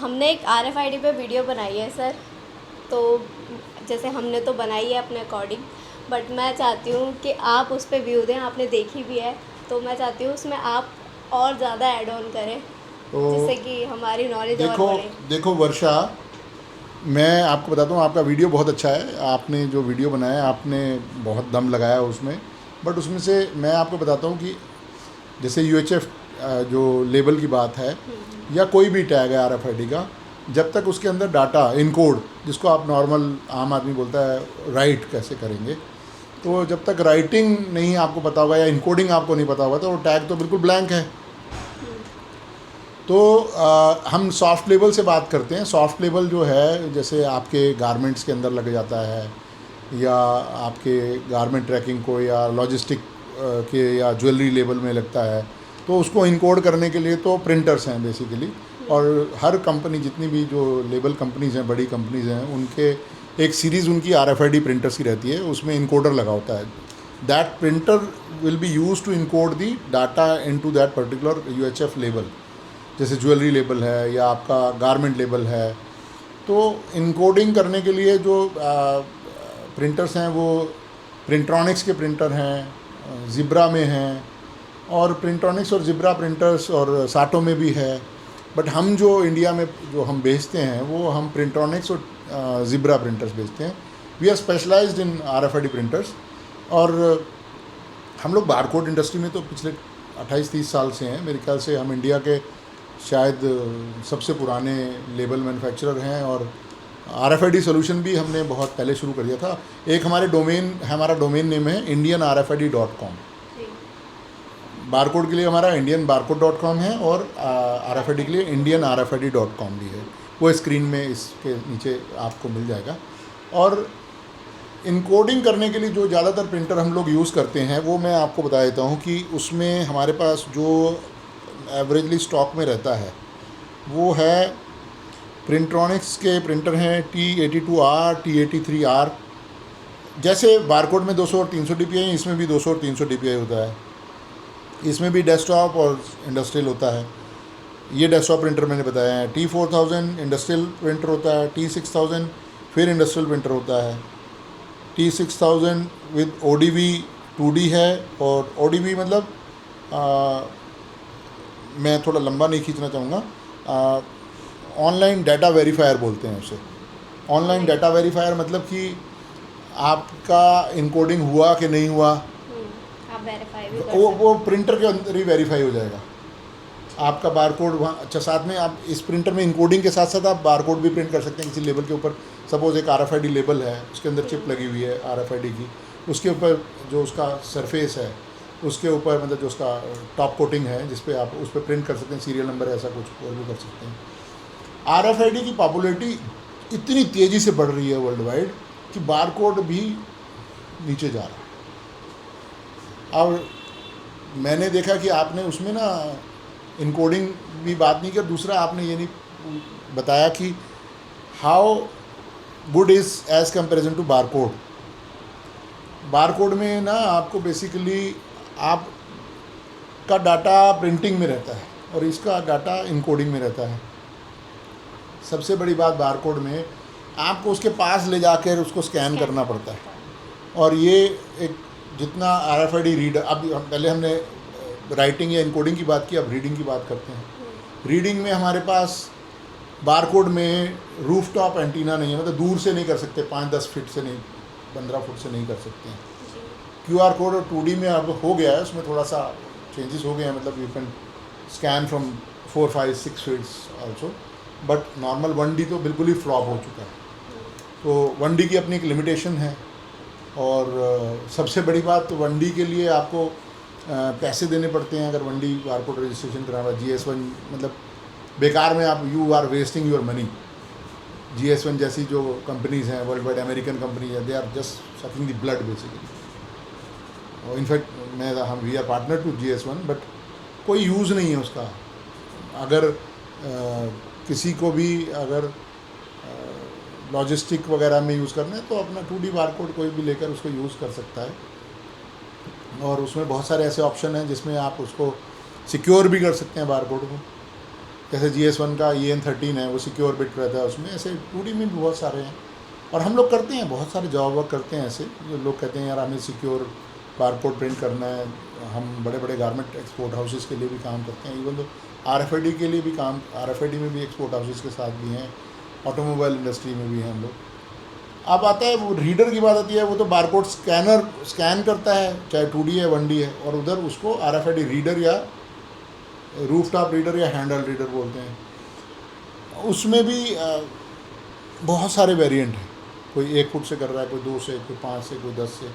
हमने एक RFID पे वीडियो बनाई है सर। तो जैसे हमने तो बनाई है अपने अकॉर्डिंग, बट मैं चाहती हूँ कि आप उस पे व्यू दें। आपने देखी भी है, तो मैं चाहती हूँ उसमें आप और ज़्यादा ऐड ऑन करें, तो जिससे कि हमारी नॉलेज और देखो बढ़े। देखो वर्षा, मैं आपको बताता हूँ, आपका वीडियो बहुत अच्छा है। आपने जो वीडियो बनाया आपने बहुत दम लगाया उसमें। बट उसमें से मैं आपको बताता हूँ कि जैसे UHF जो लेबल की बात है, या कोई भी टैग है RFID का, जब तक उसके अंदर डाटा इनकोड, जिसको आप नॉर्मल आम आदमी बोलता है राइट कैसे करेंगे, तो जब तक राइटिंग नहीं आपको पता होगा या इनकोडिंग आपको नहीं पता होगा तो वो टैग तो बिल्कुल ब्लैंक है। तो हम सॉफ्ट लेबल से बात करते हैं। सॉफ्ट लेबल जो है, जैसे आपके गारमेंट्स के अंदर लग जाता है, या आपके गारमेंट ट्रैकिंग को या लॉजिस्टिक के या ज्वेलरी लेबल में लगता है, तो उसको इनकोड करने के लिए तो प्रिंटर्स हैं बेसिकली। और हर कंपनी, जितनी भी जो लेबल कंपनीज़ हैं, बड़ी कंपनीज़ हैं, उनके एक सीरीज़ उनकी RFID प्रिंटर्स की रहती है, उसमें इनकोडर लगा होता है। That printer will be use to encode the data into that particular UHF label. जैसे ज्वेलरी लेबल है या आपका गारमेंट लेबल है, तो इनकोडिंग करने के लिए जो प्रिंटर्स हैं वो प्रिंट्रॉनिक्स के प्रिंटर हैं, ज़िब्रा में हैं, और प्रिंट्रॉनिक्स और ज़िब्रा प्रिंटर्स और साटो में भी है। बट हम जो इंडिया में जो हम बेचते हैं वो हम प्रिंट्रॉनिक्स और ज़िब्रा प्रिंटर्स बेचते हैं। We are specialised in RFID printers. और हम लोग बारकोड इंडस्ट्री में तो पिछले 28-30 साल से हैं। मेरे ख्याल से हम इंडिया के शायद सबसे पुराने लेबल मैन्युफैक्चरर हैं। और RFID सोल्यूशन भी हमने बहुत पहले शुरू कर दिया था। एक हमारा डोमेन नेम है indianrfid.com। बारकोड के लिए हमारा indianbarcode.com है, और RFID के लिए indianrfid.com भी है। वो स्क्रीन में इसके नीचे आपको मिल जाएगा। और इनकोडिंग करने के लिए जो ज़्यादातर प्रिंटर हम लोग यूज़ करते हैं, वो मैं आपको बता देता हूँ कि उसमें हमारे पास जो एवरेजली स्टॉक में रहता है वो है, प्रिंट्रॉनिक्स के प्रिंटर हैं T82R, T83R। जैसे बारकोड में 200 और 300 DPI है, इसमें भी 200 और 300 DPI होता है। इसमें भी डेस्कटॉप और इंडस्ट्रियल होता है। ये डेस्कटॉप प्रिंटर मैंने बताया है। T4000 इंडस्ट्रियल प्रिंटर होता है, T6000 फिर इंडस्ट्रियल प्रिंटर होता है। T6000 विद ODV 2D है, और ODV मतलब मैं थोड़ा लंबा नहीं खींचना चाहूँगा, ऑनलाइन डाटा वेरीफायर बोलते हैं उसे। ऑनलाइन डाटा वेरीफायर मतलब कि आपका इनकोडिंग हुआ कि नहीं हुआ, आप वेरीफाई भी कर वो प्रिंटर के अंदर ही वेरीफाई हो जाएगा। आपका बारकोड वहाँ, अच्छा, साथ में आप इस प्रिंटर में इनकोडिंग के साथ साथ आप बारकोड भी प्रिंट कर सकते हैं किसी लेबल के ऊपर। सपोज़ एक RFID लेबल है, उसके अंदर चिप लगी हुई है RFID की, उसके ऊपर जो उसका सरफेस है, उसके ऊपर मतलब जो उसका टॉप कोटिंग है, जिस पे आप उस पर प्रिंट कर सकते हैं सीरियल नंबर, ऐसा कुछ और भी कर सकते हैं। RFID की पॉपुलैरिटी इतनी तेज़ी से बढ़ रही है वर्ल्ड वाइड कि बारकोड भी नीचे जा रहा है। अब मैंने देखा कि आपने उसमें ना इनकोडिंग भी बात नहीं की, और दूसरा आपने ये नहीं बताया कि how good is as comparison to barcode. Barcode में ना आपको बेसिकली आपका डाटा प्रिंटिंग में रहता है और इसका डाटा इनकोडिंग में रहता है। सबसे बड़ी बात बारकोड में, आपको उसके पास ले जाकर उसको स्कैन करना पड़ता है। और ये एक जितना RFID रीडर, अब पहले हमने राइटिंग या इनकोडिंग की बात की, अब रीडिंग की बात करते हैं। रीडिंग में हमारे पास बारकोड में रूफ टॉप एंटीना नहीं है, मतलब दूर से नहीं कर सकते, 5-10 फीट से नहीं, 15 फुट से नहीं कर सकते हैं। QR कोड और 2D में अब हो गया है, उसमें थोड़ा सा चेंजेस हो गए हैं, मतलब you can scan from 4, 5, 6 feets also. But normal 1D तो बिल्कुल ही फ्लॉप हो चुका है। तो 1D की अपनी एक लिमिटेशन है। और सबसे बड़ी बात, तो 1D के लिए आपको पैसे देने पड़ते हैं। अगर 1D बारकोड रजिस्ट्रेशन कराना, GS1, मतलब बेकार में आप you are wasting your money. GS1 जैसी जो कंपनीज़ हैं वर्ल्ड वाइड, अमेरिकन कंपनीज हैं, they are just sucking the blood basically. और इनफैक्ट हम we are partner to GS1, but कोई यूज़ नहीं है उसका। अगर किसी को भी अगर लॉजिस्टिक वगैरह में यूज़ करना है तो अपना 2D बारकोड कोई भी लेकर उसको यूज़ कर सकता है। और उसमें बहुत सारे ऐसे ऑप्शन हैं जिसमें आप उसको सिक्योर भी कर सकते हैं बारकोड को। जैसे GS1 का EN13 है, वो सिक्योर बिट रहता है उसमें। ऐसे 2D में भी बहुत सारे हैं, और हम लोग करते हैं, बहुत सारे जॉब वर्क करते हैं ऐसे, जो लोग कहते हैं यार हमें सिक्योर बारकोड प्रिंट करना है। हम बड़े बड़े गारमेंट एक्सपोर्ट हाउसेस के लिए भी काम करते हैं, इवन तो RFID के लिए भी काम, RFID में भी एक्सपोर्ट हाउसेस के साथ भी हैं, ऑटोमोबाइल इंडस्ट्री में भी हैं हम लोग। अब आता है वो रीडर की बात आती है, वो तो बारकोड स्कैन करता है, चाहे 2D है 1D है, और उधर उसको RFID रीडर या रूफटॉप रीडर या हैंडल रीडर बोलते हैं। उसमें भी बहुत सारे वेरिएंट हैं, कोई 1 फुट से कर रहा है, कोई 2 से, कोई 5 से, कोई 10 से।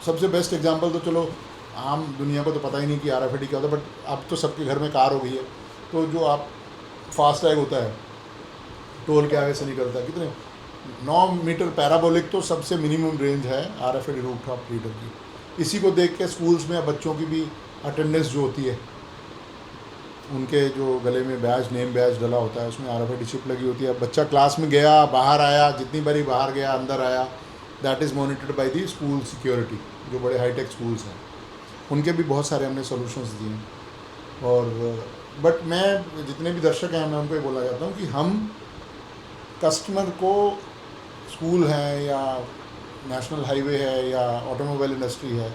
सबसे बेस्ट एग्जांपल तो चलो आम दुनिया को तो पता ही नहीं कि RFID क्या होता है, बट अब तो सबके घर में कार हो गई है, तो जो आप फास्टैग होता है टोल के आगे से निकलता है, कितने 9 मीटर पैराबोलिक तो सबसे मिनिमम रेंज है RFID रूफटॉप रीडर की। इसी को देख के स्कूल्स में बच्चों की भी अटेंडेंस जो होती है, उनके जो गले में बैज, नेम बैज डला होता है, उसमें RFID चिप लगी होती है। बच्चा क्लास में गया, बाहर आया, जितनी बारी बाहर गया अंदर आया, that is monitored by the school security. जो बड़े हाईटेक स्कूल्स हैं उनके भी बहुत सारे हमने सॉल्यूशंस दिए हैं। और बट मैं जितने भी दर्शक हैं मैं उनको ये बोलना चाहता हूँ कि हम कस्टमर को, स्कूल हैं या नेशनल हाईवे है या ऑटोमोबाइल इंडस्ट्री है,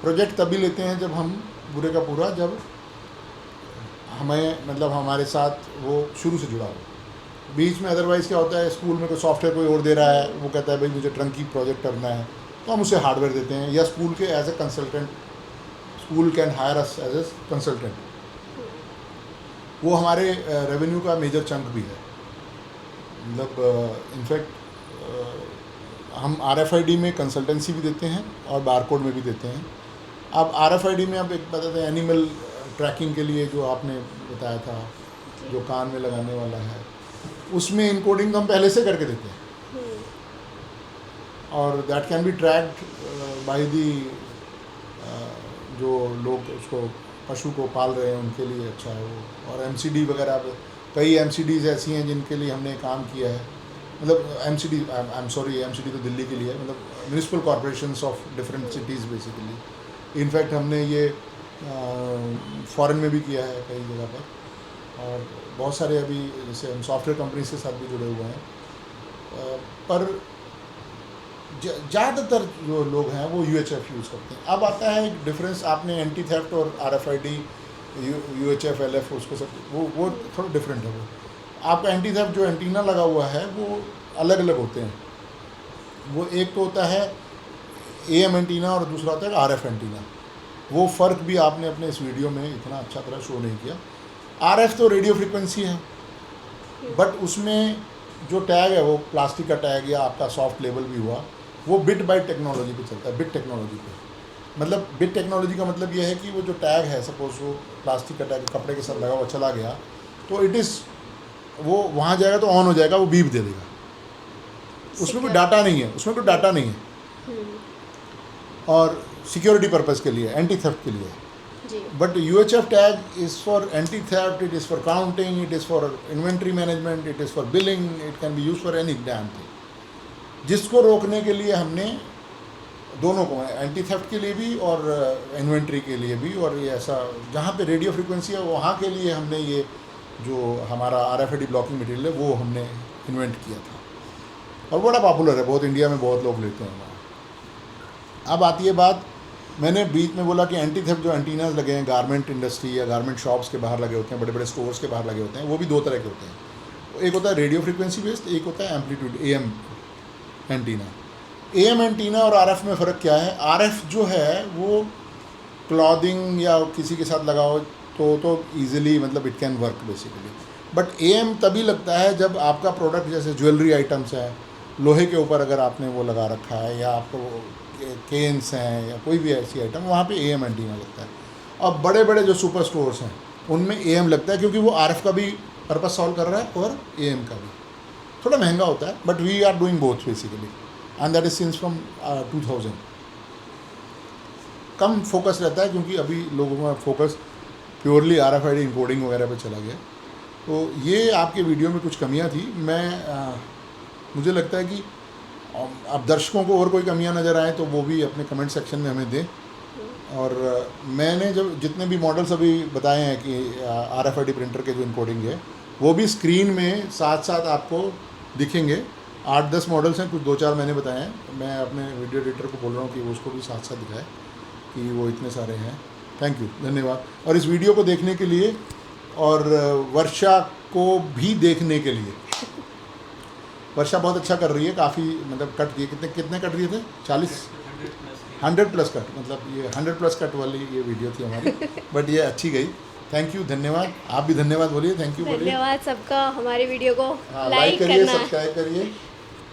प्रोजेक्ट तभी लेते हैं जब हम पूरे का पूरा, जब हमें मतलब हमारे साथ वो शुरू से जुड़ा हो। बीच में अदरवाइज़ क्या होता है, स्कूल में कोई सॉफ्टवेयर कोई और दे रहा है, वो कहता है भाई मुझे ट्रंकी प्रोजेक्ट करना है, तो हम उसे हार्डवेयर देते हैं, या स्कूल के as a consultant, school can hire us as a consultant. वो हमारे रेवेन्यू का मेजर चंक भी है। मतलब इनफैक्ट हम RFID में कंसल्टेंसी भी देते हैं और बारकोड में भी देते हैं। अब RFID में अब एक बताते हैं, एनिमल ट्रैकिंग के लिए जो आपने बताया था, जो कान में लगाने वाला है, उसमें इनकोडिंग हम पहले से करके देते हैं, और that can be tracked by the, जो लोग उसको पशु को पाल रहे हैं उनके लिए अच्छा है वो। और MCD वगैरह, कई MCDs ऐसी हैं जिनके लिए हमने काम किया है। मतलब MCD, I am sorry, MCD तो दिल्ली के लिए है, मतलब municipal corporations of different cities basically. In fact हमने ये फॉरेन में भी किया है कई जगह पर, और बहुत सारे अभी जैसे हम सॉफ्टवेयर कंपनीज के साथ भी जुड़े हुए हैं। पर ज़्यादातर जो लोग हैं वो UHF यूज़ करते हैं। अब आता है एक डिफरेंस, आपने एंटी थेफ्ट और RFID, UHF, LF, उसको सब वो थोड़ा डिफरेंट है। वो आपका एंटी थेफ्ट जो एंटीना लगा हुआ है वो अलग अलग होते हैं। वो एक तो होता है AM एंटीना और दूसरा होता है RF एंटीना। वो फ़र्क भी आपने अपने इस वीडियो में इतना अच्छा तरह शो नहीं किया। RF तो रेडियो फ्रिक्वेंसी है, बट उसमें जो टैग है वो प्लास्टिक का टैग या आपका सॉफ्ट लेबल भी हुआ, वो बिट बाइट टेक्नोलॉजी पे चलता है, बिट टेक्नोलॉजी पे। मतलब बिट टेक्नोलॉजी का मतलब ये है कि वो जो टैग है, सपोज वो प्लास्टिक का टैग कपड़े के साथ लगा हुआ चला गया, तो इट इज़, वो वहाँ जाएगा तो ऑन हो जाएगा, वो बीप दे देगा, उसमें कोई डाटा नहीं है, उसमें कोई डाटा नहीं है, और सिक्योरिटी पर्पज़ के लिए, एंटी थेफ्ट के लिए। But UHF tag is for anti theft, it is for counting, it is for inventory management, it is for billing, it can be use for any damn thing. जिसको रोकने के लिए हमने दोनों को, एंटी थेफ्ट के लिए भी और इन्वेंट्री के लिए भी, और ये ऐसा जहाँ पे रेडियो फ्रिक्वेंसी है वहाँ के लिए हमने ये जो हमारा RFID ब्लॉकिंग मटेरियल है वो हमने इन्वेंट किया था, और बड़ा पॉपुलर है, बहुत इंडिया में बहुत लोग लेते हैं। अब आती है बात, मैंने बीच में बोला कि एंटी थेफ्ट जो एंटीनाज लगे हैं गारमेंट इंडस्ट्री या गारमेंट शॉप्स के बाहर लगे होते हैं, बड़े बड़े स्टोर्स के बाहर लगे होते हैं, वो भी दो तरह के होते हैं। एक होता है रेडियो फ्रिक्वेंसी बेस्ड, एक होता है amplitude AM antenna. AM antenna और RF में फ़र्क क्या है? RF जो है वो क्लॉथिंग या किसी के साथ लगाओ तो ईजिली, मतलब it can work basically. But AM तभी लगता है जब आपका प्रोडक्ट, जैसे ज्वेलरी आइटम्स है, लोहे के ऊपर अगर आपने वो लगा रखा है, या आपको केन्स हैं या कोई भी ऐसी आइटम, वहाँ पे AM एंटीना लगता है। अब बड़े बड़े जो सुपर स्टोर्स हैं उनमें AM लगता है, क्योंकि वो RF का भी पर्पस सॉल्व कर रहा है और AM का भी। थोड़ा महंगा होता है, but we are doing both basically, and that is since from 2000। कम फोकस रहता है क्योंकि अभी लोगों का फोकस प्योरली RFID इंकोडिंग वगैरह पे चला गया। तो ये आपके वीडियो में कुछ कमियां थी। मुझे लगता है कि अब दर्शकों को और कोई कमियां नज़र आए तो वो भी अपने कमेंट सेक्शन में हमें दें, और मैंने जब जितने भी मॉडल्स अभी बताए हैं कि RFID प्रिंटर के जो इनकोडिंग है, वो भी स्क्रीन में साथ साथ आपको दिखेंगे। 8-10 मॉडल्स हैं, कुछ 2-4 मैंने बताए हैं। मैं अपने वीडियो एडिटर को बोल रहा हूँ कि वो उसको भी साथ साथ दिखाए कि वो इतने सारे हैं। थैंक यू, धन्यवाद। और इस वीडियो को देखने के लिए और वर्षा को भी देखने के लिए। वर्षा बहुत अच्छा कर रही है, काफ़ी मतलब कट दिए। कितने कितने कट दिए थे? 40 100+ कट, मतलब ये 100+ कट वाली ये वीडियो थी हमारी। बट ये अच्छी गई। थैंक यू, धन्यवाद। आप भी धन्यवाद बोलिए, थैंक यू बोलिए। धन्यवाद सबका, हमारी वीडियो को हाँ, लाइक करिए, करना है। सब्सक्राइब करिए।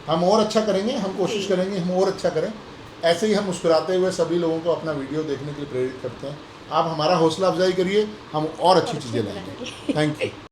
हम और अच्छा करेंगे, हम कोशिश जी। करेंगे हम और अच्छा करें। ऐसे ही हम मुस्कुराते हुए सभी लोगों को अपना वीडियो देखने के लिए प्रेरित करते हैं। आप हमारा हौसला अफजाई करिए, हम और अच्छी और चीज़ें अच्छी लाएंगे। बनाएंगे। Thank you.